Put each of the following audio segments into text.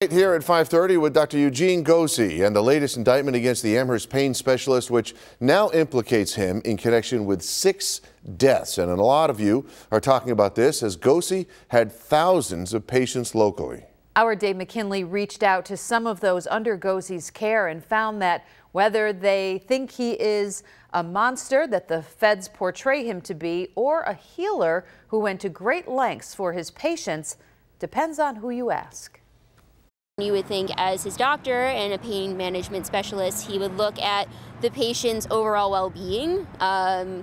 Right here at 5:30 with Dr. Eugene Gosy and the latest indictment against the Amherst pain specialist, which now implicates him in connection with 6 deaths. And a lot of you are talking about this as Gosy had thousands of patients locally. Our Dave McKinley reached out to some of those under Gosy's care and found that whether they think he is a monster that the feds portray him to be or a healer who went to great lengths for his patients depends on who you ask. You would think as his doctor and a pain management specialist, he would look at the patient's overall well-being,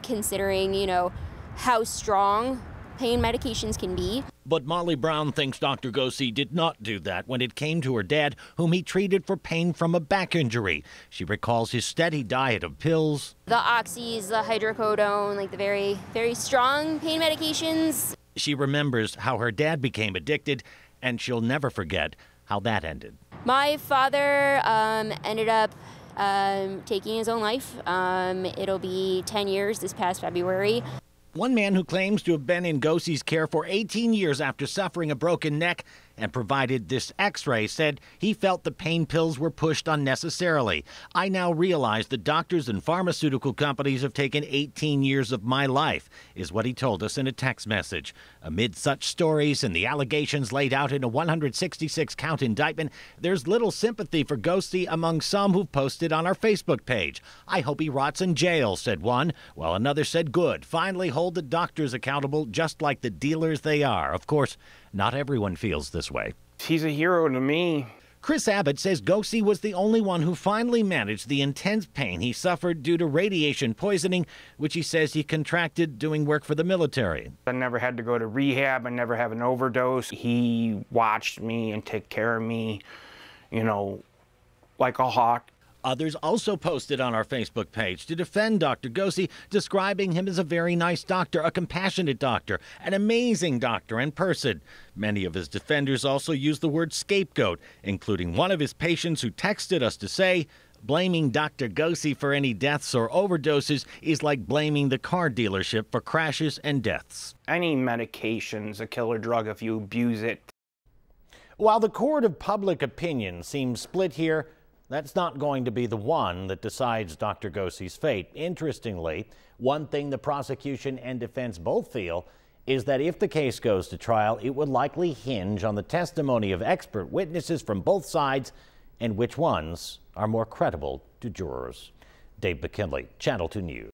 considering, how strong pain medications can be. But Molly Brown thinks Dr. Gosy did not do that when it came to her dad, whom he treated for pain from a back injury. She recalls his steady diet of pills. The oxys, the hydrocodone, like the very, very strong pain medications. She remembers how her dad became addicted, and she'll never forget how that ended. My father ended up taking his own life. It'll be 10 years this past February. One man who claims to have been in Gosy's care for 18 years after suffering a broken neck and provided this x-ray said he felt the pain pills were pushed unnecessarily. I now realize the doctors and pharmaceutical companies have taken 18 years of my life, is what he told us in a text message. Amid such stories and the allegations laid out in a 166-count indictment, there's little sympathy for Gosy among some who've posted on our Facebook page. I hope he rots in jail, said one, while another said good. Finally hold the doctors accountable just like the dealers they are. Of course, not everyone feels this way. He's a hero to me. Chris Abbott says Gosy was the only one who finally managed the intense pain he suffered due to radiation poisoning, which he says he contracted doing work for the military. I never had to go to rehab. I never had an overdose. He watched me and took care of me, like a hawk. Others also posted on our Facebook page to defend Dr. Gosy, describing him as a very nice doctor, a compassionate doctor, an amazing doctor and person. Many of his defenders also used the word scapegoat, including one of his patients who texted us to say, blaming Dr. Gosy for any deaths or overdoses is like blaming the car dealership for crashes and deaths. Any medication's a killer drug if you abuse it. While the court of public opinion seems split here, that's not going to be the one that decides Dr. Gosy's fate. Interestingly, one thing the prosecution and defense both feel is that if the case goes to trial, it would likely hinge on the testimony of expert witnesses from both sides and which ones are more credible to jurors. Dave McKinley, Channel 2 News.